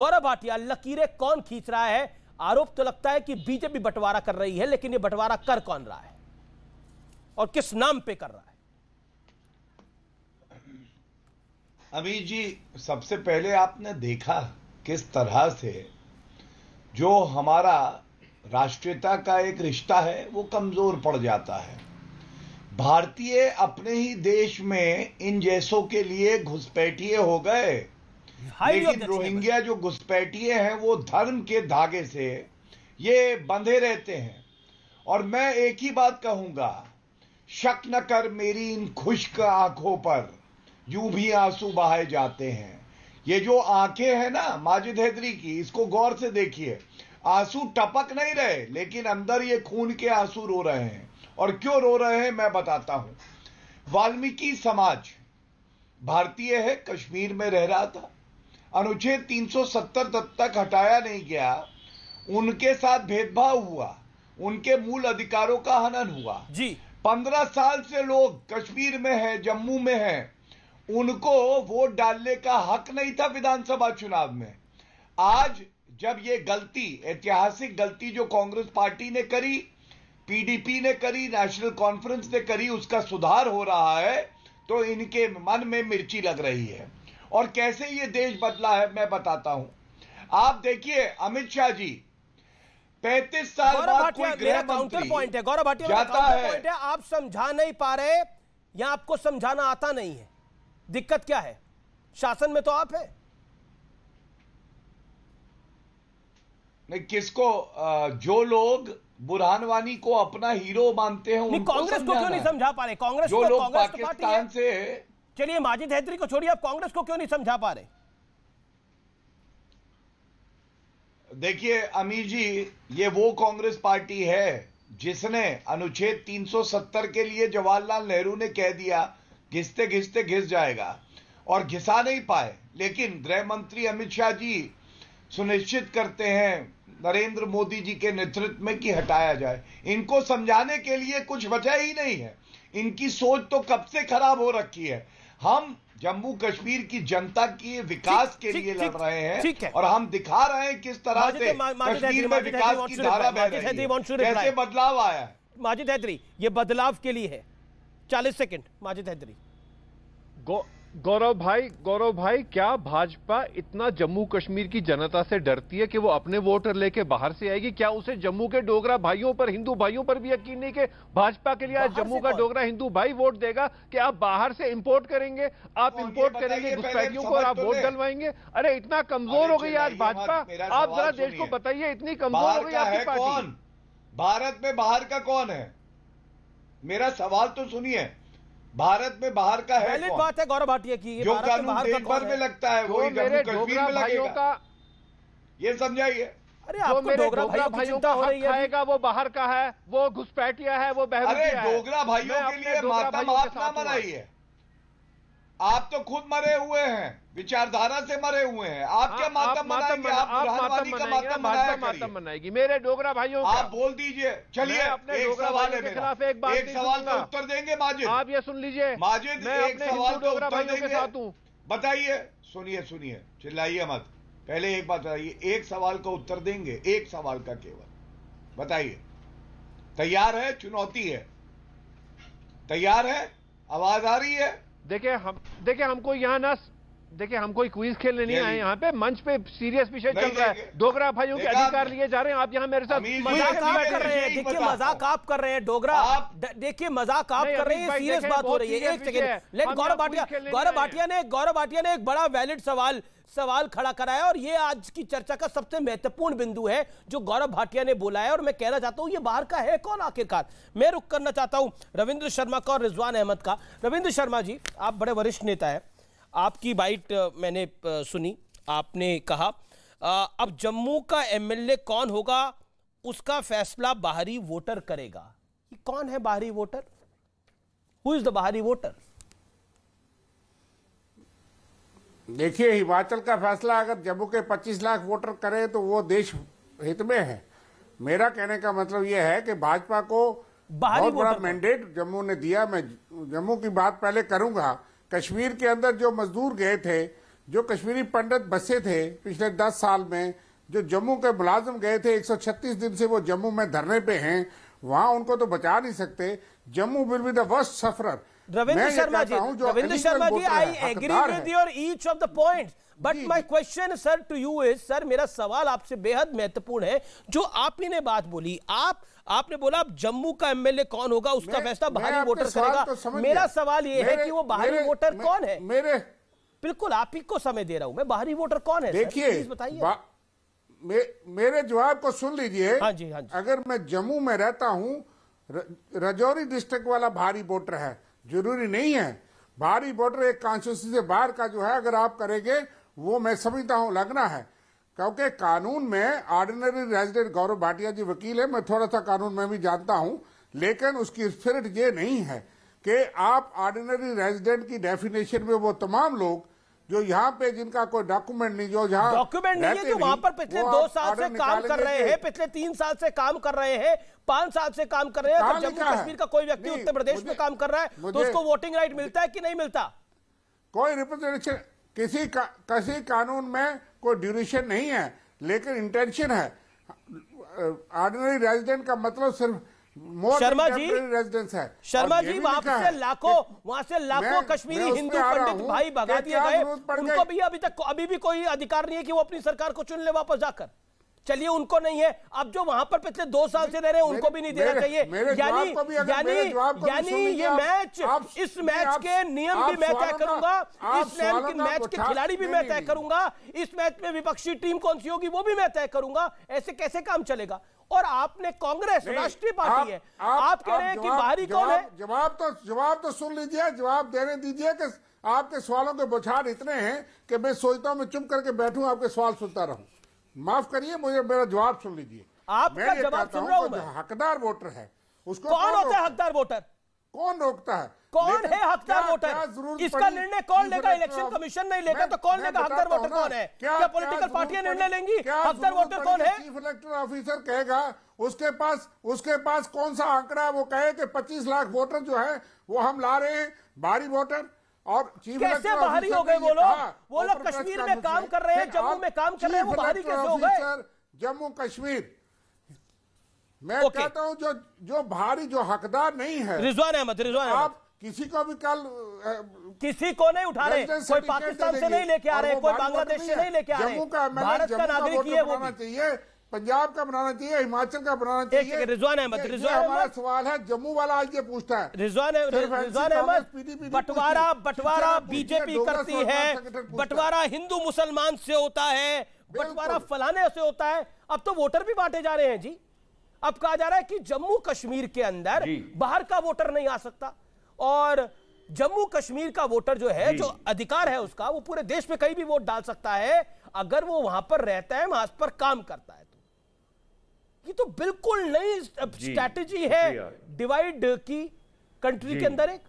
गौरव भाटिया, लकीरें कौन खींच रहा है? आरोप तो लगता है कि बीजेपी बंटवारा कर रही है, लेकिन ये बंटवारा कर कौन रहा है और किस नाम पे कर रहा है? अभी जी, सबसे पहले आपने देखा किस तरह से जो हमारा राष्ट्रीयता का एक रिश्ता है वो कमजोर पड़ जाता है। भारतीय अपने ही देश में इन जैसों के लिए घुसपैठिए हो गए, लेकिन रोहिंग्या जो घुसपैठिए हैं वो धर्म के धागे से ये बंधे रहते हैं। और मैं एक ही बात कहूंगा, शक न कर मेरी इन खुश्क आंखों पर, यूं भी आंसू बहाए जाते हैं। ये जो आंखें हैं ना माजिद हैदरी की, इसको गौर से देखिए। आंसू टपक नहीं रहे, लेकिन अंदर ये खून के आंसू रो रहे हैं। और क्यों रो रहे हैं मैं बताता हूं। वाल्मीकि समाज भारतीय है, कश्मीर में रह रहा था। अनुच्छेद 370 तब तक हटाया नहीं गया, उनके साथ भेदभाव हुआ, उनके मूल अधिकारों का हनन हुआ जी। 15 साल से लोग कश्मीर में हैं, जम्मू में हैं, उनको वोट डालने का हक नहीं था विधानसभा चुनाव में। आज जब ये गलती, ऐतिहासिक गलती जो कांग्रेस पार्टी ने करी, पीडीपी ने करी, नेशनल कॉन्फ्रेंस ने करी, उसका सुधार हो रहा है, तो इनके मन में मिर्ची लग रही है। और कैसे ये देश बदला है मैं बताता हूं। आप देखिए अमित शाह जी 35 साल बाद कोई गृह मंत्री पॉइंट है। गौरव भाटिया जाता है, आप समझा नहीं पा रहे या आपको समझाना आता नहीं है? दिक्कत क्या है? शासन में तो आप है। नहीं, किसको? जो लोग बुरहान वानी को अपना हीरो मानते हैं उनको कांग्रेस को क्यों नहीं समझा पा रहे? कांग्रेस जो को, लोग कांग्रेस पाकिस्तान से, चलिए माजिद हैदरी को छोड़िए, आप कांग्रेस को क्यों नहीं समझा पा रहे? देखिए अमीर जी, ये वो कांग्रेस पार्टी है जिसने अनुच्छेद 370 के लिए जवाहरलाल नेहरू ने कह दिया घिसते घिसते घिस जाएगा, और घिसा नहीं पाए। लेकिन गृह मंत्री अमित शाह जी सुनिश्चित करते हैं नरेंद्र मोदी जी के नेतृत्व में कि हटाया जाए। इनको समझाने के लिए कुछ वजह ही नहीं है। इनकी सोच तो कब से खराब हो रखी है। हम जम्मू कश्मीर की जनता के विकास के लिए लड़ रहे हैं, और हम दिखा रहे हैं किस तरह से कश्मीर में विकास की धारा बह रही है, कैसे बदलाव आया है। माजिद हैदरी, ये बदलाव के लिए है। 40 सेकंड माजिद हैदरी। गौरव भाई, क्या भाजपा इतना जम्मू कश्मीर की जनता से डरती है कि वो अपने वोटर लेके बाहर से आएगी? क्या उसे जम्मू के डोगरा भाइयों पर, हिंदू भाइयों पर भी यकीन नहीं कि भाजपा के लिए आज जम्मू का डोगरा हिंदू भाई वोट देगा? कि आप बाहर से इंपोर्ट करेंगे, आप इंपोर्ट करेंगे घुसपैठियों को और आप वोट डलवाएंगे? अरे इतना कमजोर हो गई आज भाजपा। आप जरा देश को बताइए, इतनी कमजोर हो गई आपकी पार्टी। भारत में बाहर का कौन है? मेरा सवाल तो सुनिए, भारत में बाहर का है कौन? बात है गौरव भाटिया की, जो कानून देश भर में लगता है वो जम्मू कश्मीर में लगेगा, ये समझाइए। अरे आपको डोगरा भाइयों का हक खाएगा वो बाहर का है, वो घुसपैठिया है, वो बहरुचिया है। डोगरा भाइयों के लिए मातम आप ना मनाइए। आप तो खुद मरे हुए हैं, विचारधारा से मरे हुए हैं। आप क्या मातम मनाएंगे? आप बुरहानवानी का मातम मनाएगी। मेरे डोगरा भाइयों का आप बोल दीजिए। चलिए, एक सवाल है मेरा, एक सवाल का उत्तर देंगे माजिद। आप ये सुन लीजिए माजिद, एक सवाल का उत्तर देंगे। बताइए, सुनिए, चिल्लाइए मत। पहले एक बात बताइए, एक सवाल का उत्तर देंगे, एक सवाल का केवल बताइए। तैयार है? चुनौती है, तैयार है? आवाज आ रही है? देखिए हमको यहाँ ना, देखिए हम कोई क्विज खेलने नहीं आए, यहाँ पे मंच पे सीरियस विषय चल रहा है। डोगरा भाइयों के अधिकार लिए जा रहे हैं, आप यहाँ मेरे साथ मजाक आप कर रहे हैं। देखिए मजाक आप कर रहे हैं, डोगरा देखिए मजाक आप कर रहे हैं, सीरियस बात हो रही है। एक सेकंड, लेट गौरव भाटिया ने एक बड़ा वैलिड सवाल खड़ा कराया, और ये आज की चर्चा का सबसे महत्वपूर्ण बिंदु है जो गौरव भाटिया ने बोला है। और मैं कहना चाहता हूं ये बाहर का है कौन आखिरकार? मैं रुक करना चाहता हूं रविंद्र शर्मा का और रिजवान अहमद का। रविंद्र शर्मा जी, आप बड़े वरिष्ठ नेता है, आपकी बाइट मैंने सुनी। आपने कहा अब जम्मू का एमएलए कौन होगा उसका फैसला बाहरी वोटर करेगा। ये कौन है बाहरी वोटर? हु इज द बाहरी वोटर? देखिए, हिमाचल का फैसला अगर जम्मू के 25 लाख वोटर करें तो वो देश हित में है। मेरा कहने का मतलब यह है कि भाजपा को बहुत बड़ा मैंडेट जम्मू ने दिया। मैं जम्मू की बात पहले करूंगा। कश्मीर के अंदर जो मजदूर गए थे, जो कश्मीरी पंडित बसे थे पिछले 10 साल में, जो जम्मू के मुलाजिम गए थे 136 दिन से वो जम्मू में धरने पे हैं, वहां उनको तो बचा नहीं सकते। Jammu will be the worst sufferer. Ravindra Sharma ji, I agree with your each of the points, but my question sir to you is, sir मेरा सवाल आपसे बेहद महत्वपूर्ण है। जो आप ही ने बात बोली, आपने बोला जम्मू का एमएलए कौन होगा उसका फैसला बाहरी वोटर करेगा। तो मेरा सवाल ये है कि वो बाहरी वोटर कौन है? बिल्कुल आप ही को समय दे रहा हूं मैं, बाहरी वोटर कौन है? देखिए बताइए, मेरे जवाब को सुन लीजिए। हाँ जी, हाँ जी। अगर मैं जम्मू में रहता हूं, राजौरी डिस्ट्रिक्ट वाला भारी वोटर है, जरूरी नहीं है। भारी वोटर एक कॉन्स्टिट्यूंसी से बाहर का जो है, अगर आप करेंगे वो मैं समझता हूं लगना है, क्योंकि कानून में ऑर्डिनरी रेजिडेंट, गौरव भाटिया जी वकील है, मैं थोड़ा सा कानून में भी जानता हूं, लेकिन उसकी स्पिरिट ये नहीं है कि आप ऑर्डिनरी रेजिडेंट की डेफिनेशन में वो तमाम लोग जो यहाँ पे जिनका कोई डॉक्यूमेंट नहीं, जो यहाँ डॉक्यूमेंट नहीं है, जो वहां पर पिछले 2 साल से काम कर रहे हैं, पिछले 3 साल से काम कर रहे हैं, 5 साल से काम कर रहे हैं, अगर जम्मू कश्मीर का कोई व्यक्ति उत्तर प्रदेश में काम कर रहा है तो उसको वोटिंग राइट मिलता है कि नहीं मिलता? कोई रिप्रेजेंटेशन किसी कानून में कोई ड्यूरेशन नहीं है, लेकिन इंटेंशन है। ऑर्डिनरी रेजिडेंट का मतलब सिर्फ शर्मा जी, रेजिडेंस है। शर्मा जी, वहां से लाखों कश्मीरी हिंदू पंडित भाई भगा दिए गए, उनको भी अभी भी कोई अधिकार नहीं है कि वो अपनी सरकार को चुन ले वापस जाकर। चलिए उनको नहीं है, अब जो वहां पर पिछले 2 साल से रह रहे हैं उनको भी नहीं देना चाहिए। यानी ये मैच, इस मैच के नियम भी मैं तय करूंगा, इस मैच के खिलाड़ी भी मैं तय करूंगा, इस मैच में विपक्षी टीम कौन सी होगी वो भी मैं तय करूंगा। ऐसे कैसे काम चलेगा? और आपने कांग्रेस राष्ट्रीय पार्टी है, आप कह रहे हैं कि बाहरी कौन है? जवाब तो सुन लीजिए, जवाब देने दीजिए कि आपके सवालों के बौछार इतने हैं कि मैं सोचता हूं मैं चुप करके बैठूं, आपके सवाल सुनता रहूं। माफ करिए, मुझे मेरा जवाब सुन लीजिए। आपका जवाब सुन रहा हूं मैं। हकदार वोटर है उसको कौन होता है? हकदार वोटर कौन रोकता है? कौन है हकदार वोटर? इसका निर्णय कौन लेगा? इलेक्शन कमिशन नहीं लेगा तो कौन लेगा? हकदार वोटर कौन है? क्या पॉलिटिकल पार्टियां निर्णय लेंगी? हकदार वोटर कौन है? चीफ इलेक्टोरल ऑफिसर कहेगा, उसके पास कौन सा आंकड़ा है, वो कहे कि 25 लाख वोटर जो है वो हम ला रहे हैं बाहरी वोटर। और चीफ कैसे बाहरी हो गए वो लोग कश्मीर में काम कर रहे हैं, जम्मू में काम कर रहे हैं, वो बाहरी कैसे हो गए? जम्मू कश्मीर मैं कहता हूं जो भारी, जो हकदार नहीं है। रिजवान अहमद, आप किसी को भी कल किसी को नहीं उठा रहे, कोई पाकिस्तान से नहीं लेके आ रहे, कोई बांग्लादेश से नहीं लेके आ रहे, भारत का नागरिक ही है वो चाहिए, पंजाब का बनाना चाहिए, हिमाचल का बनाना चाहिए। रिजवान अहमद, हमारा सवाल है, जम्मू वाला आज ये पूछता है। रिजवान अहमद, बंटवारा बीजेपी करती है, बंटवारा हिंदू मुसलमान से होता है, बंटवारा फलाने से होता है। अब तो वोटर भी बांटे जा रहे हैं जी। अब कहा जा रहा है कि जम्मू कश्मीर के अंदर बाहर का वोटर नहीं आ सकता, और जम्मू कश्मीर का वोटर जो है, जो अधिकार है उसका, वो पूरे देश में कहीं भी वोट डाल सकता है अगर वो वहां पर रहता है, वहां पर काम करता है। ये तो बिल्कुल नई स्ट्रैटेजी है डिवाइड की कंट्री के अंदर एक